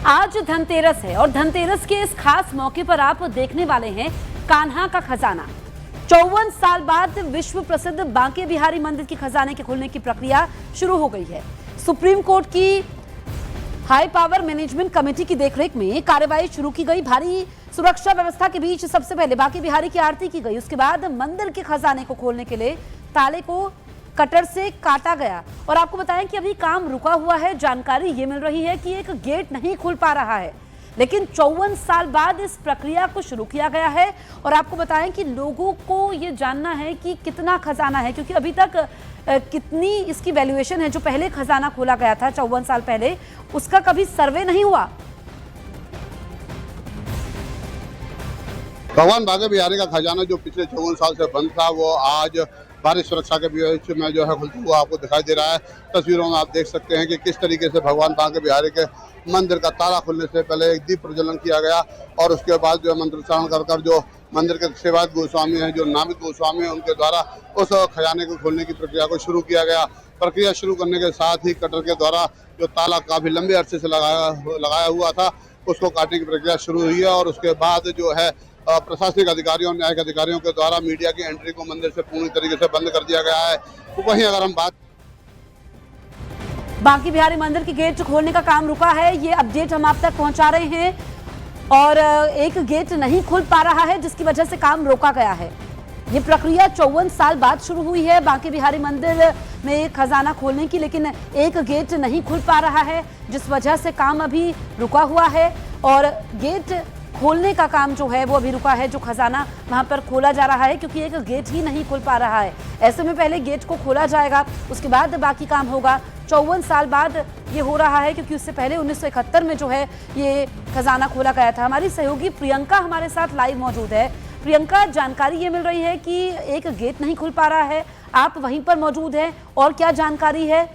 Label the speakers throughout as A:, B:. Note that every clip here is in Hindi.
A: आज धनतेरस है और धनतेरस के इस खास मौके पर आप देखने वाले हैं कान्हा का खजाना। 54 साल बाद विश्व प्रसिद्ध बांके बिहारी मंदिर के खजाने के खुलने की प्रक्रिया शुरू हो गई है। सुप्रीम कोर्ट की हाई पावर मैनेजमेंट कमेटी की देखरेख में कार्यवाही शुरू की गई। भारी सुरक्षा व्यवस्था के बीच सबसे पहले बांके बिहारी की आरती की गई। उसके बाद मंदिर के खजाने को खोलने के लिए ताले को कटर से काटा गया। और आपको बताएं कि अभी काम रुका हुआ है। जानकारी ये मिल रही है कि एक गेट नहीं खुल पा रहा है, लेकिन 54 साल बाद इस प्रक्रिया को शुरू किया गया है। और आपको बताएं कि लोगों को ये जानना है कि कितना खजाना है, क्योंकि अभी तक कितनी इसकी वैल्यूएशन है। जो पहले खजाना खोला गया था 54 साल पहले, उसका कभी सर्वे नहीं हुआ।
B: भगवान बांके बिहारी का खजाना जो पिछले 54 साल से बंद था, वो आज भारी सुरक्षा के बीच में जो है खुलता हुआ आपको दिखाई दे रहा है। तस्वीरों में आप देख सकते हैं कि किस तरीके से भगवान बांके बिहारी के मंदिर का ताला खुलने से पहले एक दीप प्रज्वलन किया गया और उसके बाद जो मंत्रोच्चारण कर जो मंदिर के सेवायत गोस्वामी हैं, जो नामित गोस्वामी हैं, उनके द्वारा उस खजाने को खोलने की प्रक्रिया को शुरू किया गया। प्रक्रिया शुरू करने के साथ ही कटर के द्वारा जो ताला काफी लंबे अरसे से लगाया हुआ था, उसको काटने की प्रक्रिया शुरू हुई है। और उसके बाद जो है प्रशासनिक अधिकारियों और न्यायिक अधिकारियों के द्वारा मीडिया की एंट्री को मंदिर से पूरी तरीके से बंद कर दिया गया है। तो वहीं अगर हम बात
A: बांके बिहारी मंदिर के गेट खोलने का काम रुका है, ये अपडेट हम आप तक पहुंचा रहे हैं। और एक गेट नहीं खुल पा रहा है, जिसकी वजह से काम रोका गया है। ये प्रक्रिया 54 साल बाद शुरू हुई है बांके बिहारी मंदिर में खजाना खोलने की, लेकिन एक गेट नहीं खुल पा रहा है, जिस वजह से काम अभी रुका हुआ है। और गेट खोलने का काम जो है वो अभी रुका है। जो खजाना वहां पर खोला जा रहा है, क्योंकि एक गेट ही नहीं खुल पा रहा है। ऐसे में पहले गेट को खोला जाएगा, उसके बाद बाकी काम होगा। 54 साल बाद ये हो रहा है, क्योंकि उससे पहले 1971 में जो है ये खजाना खोला गया था। हमारी सहयोगी प्रियंका हमारे साथ लाइव मौजूद है। प्रियंका, जानकारी ये मिल रही है कि एक गेट नहीं खुल पा रहा है, आप वहीं पर मौजूद हैं, और क्या जानकारी है?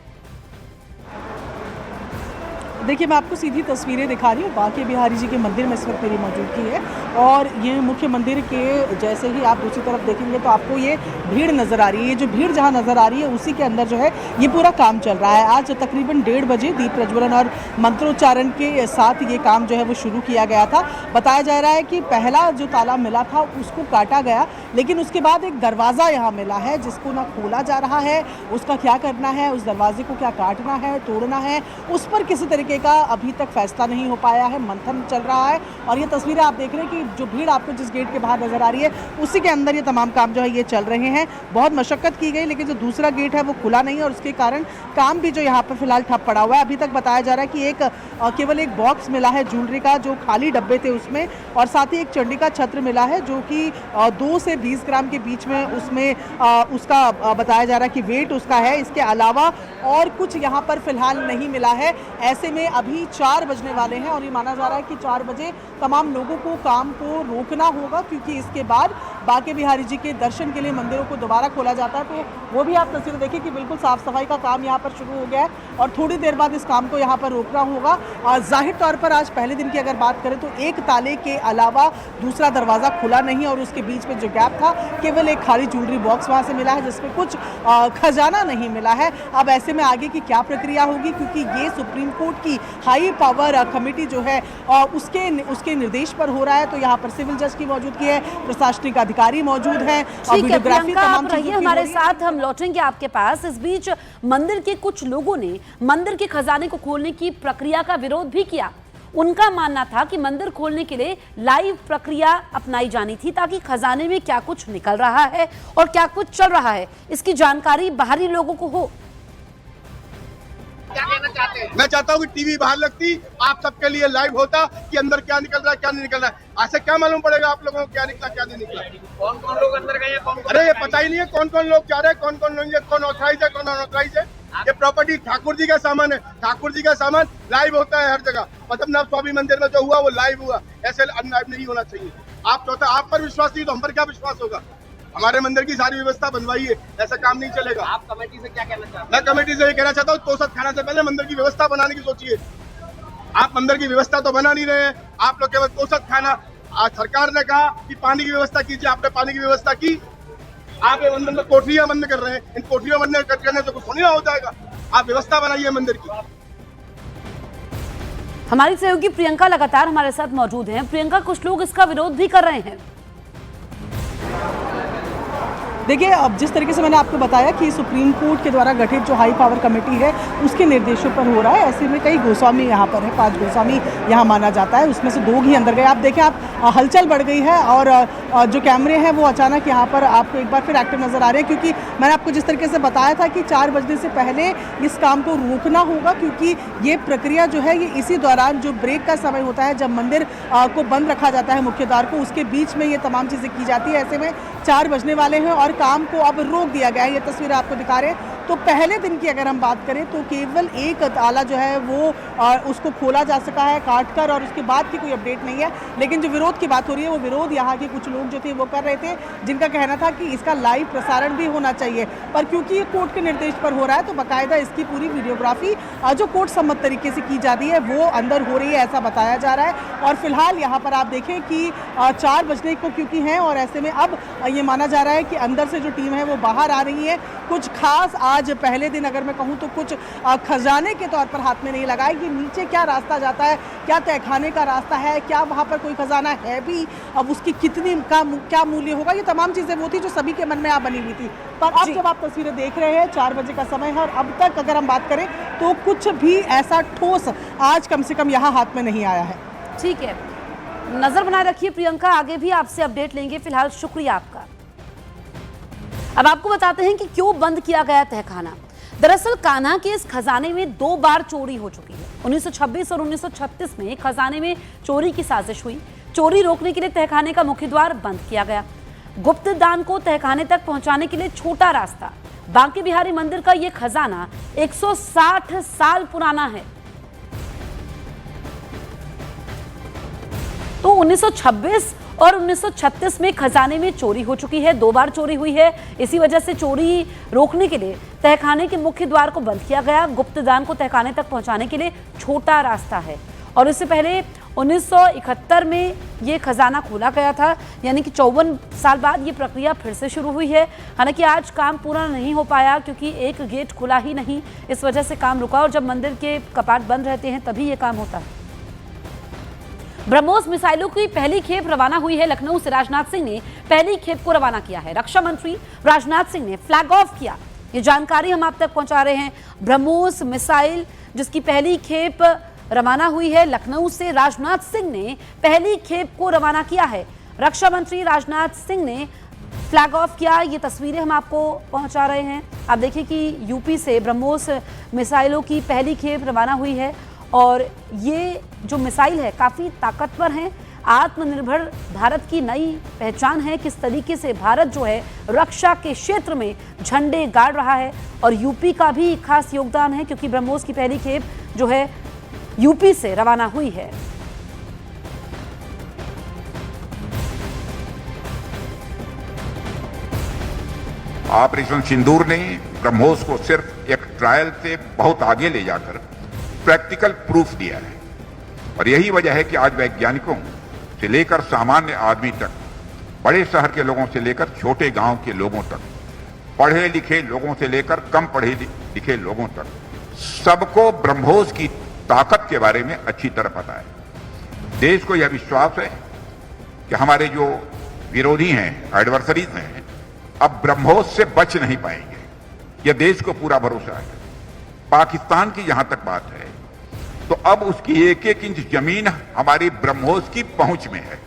C: देखिए, मैं आपको सीधी तस्वीरें दिखा रही हूँ बांके बिहारी जी के मंदिर में इस वक्त मेरी मौजूदगी है। और ये मुख्य मंदिर के जैसे ही आप दूसरी तरफ देखेंगे तो आपको ये भीड़ नज़र आ रही है। ये जो भीड़ जहाँ नज़र आ रही है, उसी के अंदर जो है ये पूरा काम चल रहा है। आज तकरीबन 1:30 बजे दीप प्रज्वलन और मंत्रोच्चारण के साथ ये काम जो है वो शुरू किया गया था। बताया जा रहा है कि पहला जो ताला मिला था उसको काटा गया, लेकिन उसके बाद एक दरवाज़ा यहाँ मिला है जिसको ना खोला जा रहा है। उसका क्या करना है, उस दरवाजे को क्या काटना है, तोड़ना है, उस पर किसी तरीके का अभी तक फैसला नहीं हो पाया है। मंथन चल रहा है। और ये तस्वीरें आप देख रहे हैं कि जो भीड़ आपको जिस गेट के बाहर नजर आ रही है, उसी के अंदर ये तमाम काम जो है ये चल रहे हैं। बहुत मशक्कत की गई, लेकिन जो दूसरा गेट है वो खुला नहीं है, और उसके कारण काम भी जो यहाँ पर फिलहाल ठप पड़ा हुआ है। अभी तक बताया जा रहा है कि केवल एक बॉक्स मिला है ज्वेलरी का, जो खाली डब्बे थे उसमें, और साथ ही एक चंडी का छत्र मिला है जो कि 2 से 20 ग्राम के बीच में उसमें उसका बताया जा रहा है कि वेट उसका है। इसके अलावा और कुछ यहाँ पर फिलहाल नहीं मिला है। ऐसे में अभी 4 बजने वाले हैं और ये माना जा रहा है कि 4 बजे तमाम लोगों को काम को रोकना होगा, क्योंकि इसके बाद बांके बिहारी जी के दर्शन के लिए मंदिरों को दोबारा खोला जाता है। तो वो भी आप तस्वीर देखिए कि बिल्कुल साफ सफाई का काम यहाँ पर शुरू हो गया है और थोड़ी देर बाद इस काम को यहाँ पर रोकना होगा। और जाहिर तौर पर आज पहले दिन की अगर बात करें तो एक ताले के अलावा दूसरा दरवाज़ा खुला नहीं, और उसके बीच में जो गैप था, केवल एक खाली ज्वेलरी बॉक्स वहाँ से मिला है जिसमें कुछ खजाना नहीं मिला है। अब ऐसे में आगे की क्या प्रक्रिया होगी, क्योंकि ये सुप्रीम कोर्ट की हाई पावर कमेटी जो है उसके निर्देश पर हो रहा है। तो यहाँ पर सिविल जज की मौजूदगी है, प्रशासनिक अधिकारी मौजूद हैं, वीडियोग्राफी तमाम चीजें
A: हमारे साथ। हम लौटेंगे आपके पास। इस बीच मंदिर के कुछ लोगों ने मंदिर के खजाने को खोलने की प्रक्रिया का विरोध भी किया। उनका मानना था कि मंदिर खोलने के लिए लाइव प्रक्रिया अपनाई जानी थी, ताकि खजाने में क्या कुछ निकल रहा है और क्या कुछ चल रहा है, इसकी जानकारी बाहरी लोगों को हो।
D: क्या कहना चाहते हैं? मैं चाहता हूँ कि टीवी बाहर लगती, आप सबके लिए लाइव होता कि अंदर क्या निकल रहा है, क्या नहीं निकल रहा है। ऐसे क्या मालूम पड़ेगा आप लोगों को क्या निकला, क्या नहीं निकला? कौन कौन लोग अंदर गए हैं? अरे ये पता ही नहीं है कौन कौन लोग जा रहे हैं, कौन कौन लोग, कौन ऑथराइज है, कौन अनऑथराइज है। ये प्रॉपर्टी ठाकुर जी का सामान है। ठाकुर जी का सामान लाइव होता है हर जगह। पद्मनाभ स्वामी मंदिर में जो हुआ वो लाइव हुआ, ऐसे अनलाइव नहीं होना चाहिए। आप पर विश्वास नहीं तो हम पर क्या विश्वास होगा? हमारे मंदिर की सारी व्यवस्था बनवाई है, ऐसा काम नहीं चलेगा। आप कमेटी से क्या कहना चाहते हैं? मैं कमेटी से ये कहना चाहता हूँ, तोसत खाना से पहले मंदिर की व्यवस्था बनाने की सोचिए। आप मंदिर की व्यवस्था तो बना नहीं रहे हैं, आप लोग केवल तोसत खाना। आज सरकार ने कहा कि पानी की व्यवस्था कीजिए, आपने पानी की व्यवस्था की। आप मंदिर में कोठरियां बंद कर रहे हैं, इन कोठरियां बंद करने से कुछ होने हो जाएगा। आप व्यवस्था बनाइए मंदिर की।
A: हमारी सहयोगी प्रियंका लगातार हमारे साथ मौजूद हैं। प्रियंका, कुछ लोग इसका विरोध भी कर रहे हैं।
C: देखिए, अब जिस तरीके से मैंने आपको बताया कि सुप्रीम कोर्ट के द्वारा गठित जो हाई पावर कमेटी है उसके निर्देशों पर हो रहा है। ऐसे में कई गोस्वामी यहाँ पर है, 5 गोस्वामी यहाँ माना जाता है, उसमें से 2 ही अंदर गए। आप देखें, आप हलचल बढ़ गई है और जो कैमरे हैं वो अचानक यहाँ पर आपको एक बार फिर एक्टिव नजर आ रहे हैं, क्योंकि मैंने आपको जिस तरीके से बताया था कि 4 बजने से पहले इस काम को रोकना होगा, क्योंकि ये प्रक्रिया जो है ये इसी दौरान जो ब्रेक का समय होता है, जब मंदिर को बंद रखा जाता है मुख्य द्वार को, उसके बीच में ये तमाम चीज़ें की जाती है। ऐसे में 4 बजने वाले हैं और काम को अब रोक दिया गया है। ये तस्वीर आपको दिखा रहे हैं। तो पहले दिन की अगर हम बात करें तो केवल एक ताला जो है वो उसको खोला जा सका है काट कर, और उसके बाद की कोई अपडेट नहीं है। लेकिन जो विरोध की बात हो रही है वो विरोध यहाँ के कुछ लोग जो थे वो कर रहे थे, जिनका कहना था कि इसका लाइव प्रसारण भी होना चाहिए, पर क्योंकि ये कोर्ट के निर्देश पर हो रहा है तो बाकायदा इसकी पूरी वीडियोग्राफी जो कोर्ट सम्मत तरीके से की जाती है वो अंदर हो रही है, ऐसा बताया जा रहा है। और फिलहाल यहाँ पर आप देखें कि 4 बजने को क्योंकि हैं, और ऐसे में अब ये माना जा रहा है कि अंदर से जो टीम है वो बाहर आ रही है। कुछ खास आज पहले दिन अगर मैं कहूँ तो कुछ खजाने के तौर पर हाथ में नहीं लगाए कि नीचे क्या रास्ता जाता है, क्या तहखाने का रास्ता है, क्या वहाँ पर कोई खजाना है भी, अब उसकी कितनी का क्या मूल्य होगा, ये तमाम चीज़ें वो थी जो सभी के मन में बनी हुई थी। पर अब जब आप तस्वीरें देख रहे हैं, 4 बजे का समय है और अब तक अगर हम बात करें तो कुछ भी ऐसा ठोस आज कम से कम यहाँ हाथ में नहीं आया है।
A: ठीक है, नजर बनाए रखिए प्रियंका, आगे भी आपसे अपडेट लेंगे। फिलहाल शुक्रिया आपका। अब आपको बताते हैं कि क्यों बंद किया गया तहखाना। दरअसल कान्हा के इस खजाने में 2 बार चोरी हो चुकी है। 1926 और 1936 में खजाने में चोरी की साजिश हुई। चोरी रोकने के लिए तहखाने का मुख्य द्वार बंद किया गया। गुप्त दान को तहखाने तक पहुंचाने के लिए छोटा रास्ता। बांके बिहारी मंदिर का यह खजाना 160 साल पुराना है। तो 1926 और 1936 में खजाने में चोरी हो चुकी है, 2 बार चोरी हुई है। इसी वजह से चोरी रोकने के लिए तहखाने के मुख्य द्वार को बंद किया गया। गुप्त दान को तहखाने तक पहुंचाने के लिए छोटा रास्ता है। और इससे पहले 1971 में ये खजाना खोला गया था, यानी कि 54 साल बाद ये प्रक्रिया फिर से शुरू हुई है। हालांकि आज काम पूरा नहीं हो पाया क्योंकि एक गेट खुला ही नहीं, इस वजह से काम रुका, और जब मंदिर के कपाट बंद रहते हैं तभी ये काम होता है। ब्रह्मोस मिसाइलों की पहली खेप रवाना हुई है। लखनऊ से राजनाथ सिंह ने पहली खेप को रवाना किया है। रक्षा मंत्री राजनाथ सिंह ने फ्लैग ऑफ किया, ये जानकारी हम आप तक पहुंचा रहे हैं। ब्रह्मोस मिसाइल जिसकी पहली खेप रवाना हुई है, लखनऊ से राजनाथ सिंह ने पहली खेप को रवाना किया है। रक्षा मंत्री राजनाथ सिंह ने फ्लैग ऑफ किया, ये तस्वीरें हम आपको पहुंचा रहे हैं। आप देखिए कि यूपी से ब्रह्मोस मिसाइलों की पहली खेप रवाना हुई है, और ये जो मिसाइल है काफ़ी ताकतवर हैं। आत्मनिर्भर भारत की नई पहचान है, किस तरीके से भारत जो है रक्षा के क्षेत्र में झंडे गाड़ रहा है, और यूपी का भी खास योगदान है क्योंकि ब्रह्मोस की पहली खेप जो है यूपी से रवाना हुई है।
E: ऑपरेशन सिंदूर ने ब्रह्मोस को सिर्फ एक ट्रायल से बहुत आगे ले जाकर प्रैक्टिकल प्रूफ दिया है, और यही वजह है कि आज वैज्ञानिकों से लेकर सामान्य आदमी तक, बड़े शहर के लोगों से लेकर छोटे गांव के लोगों तक, पढ़े लिखे लोगों से लेकर कम पढ़े लिखे लोगों तक, सबको ब्रह्मोस की ताकत के बारे में अच्छी तरह पता है। देश को यह विश्वास है कि हमारे जो विरोधी हैं, एडवर्सरीज हैं, अब ब्रह्मोस से बच नहीं पाएंगे। यह देश को पूरा भरोसा है। पाकिस्तान की जहां तक बात है तो अब उसकी 1-1 इंच जमीन हमारी ब्रह्मोस की पहुंच में है।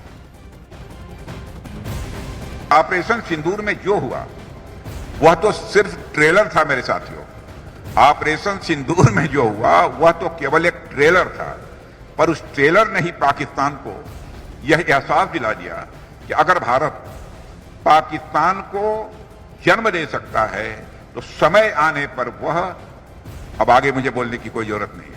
E: ऑपरेशन सिंदूर में जो हुआ वह तो सिर्फ ट्रेलर था मेरे साथियों। ऑपरेशन सिंदूर में जो हुआ वह तो केवल एक ट्रेलर था, पर उस ट्रेलर ने ही पाकिस्तान को यह एहसास दिला दिया कि अगर भारत पाकिस्तान को जन्म दे सकता है तो समय आने पर वह, अब आगे मुझे बोलने की कोई जरूरत नहीं है।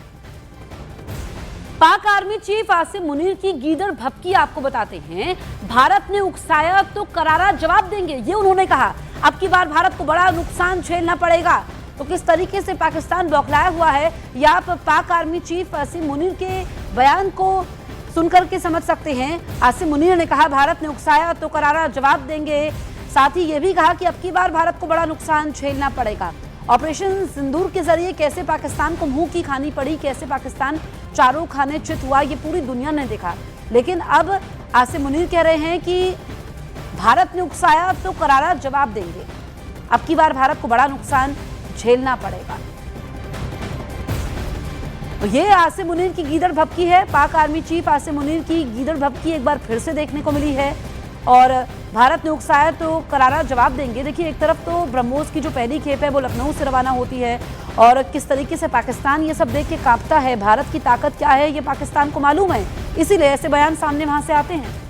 A: पाक आर्मी चीफ आसिम मुनीर की गीदड़ भपकी आपको बताते हैं। भारत ने उकसाया तो करारा जवाब देंगे, ये उन्होंने कहा। अब की बार भारत को बड़ा नुकसान झेलना पड़ेगा। तो किस तरीके से पाकिस्तान बौखलाया हुआ है, या आप पाक आर्मी चीफ आसिम मुनीर के बयान को सुनकर के समझ सकते हैं। आसिम मुनीर ने कहा भारत ने उकसाया तो करारा जवाब देंगे। साथ ही ये भी कहा कि अब की बार भारत को बड़ा नुकसान झेलना पड़ेगा। ऑपरेशन सिंदूर के जरिए कैसे पाकिस्तान को मुंह की खानी पड़ी, कैसे पाकिस्तान शाहरुख खान ने चित हुआ, ये पूरी दुनिया ने देखा। लेकिन अब आसिम मुनीर कह रहे हैं कि भारत ने उकसाया तो करारा जवाब देंगे। अब की बार भारत को बड़ा नुकसान झेलना पड़ेगा। तो ये आसिम मुनीर की गीदड़ भभकी है। पाक आर्मी चीफ आसिम मुनीर की गीदड़ भभकी एक बार फिर से देखने को मिली है और भारत ने उकसाया तो करारा जवाब देंगे। देखिए, एक तरफ तो ब्रह्मोस की जो पहली खेप है वो लखनऊ से रवाना होती है और किस तरीके से पाकिस्तान ये सब देख के कांपता है। भारत की ताकत क्या है ये पाकिस्तान को मालूम है, इसीलिए ऐसे बयान सामने वहां से आते हैं।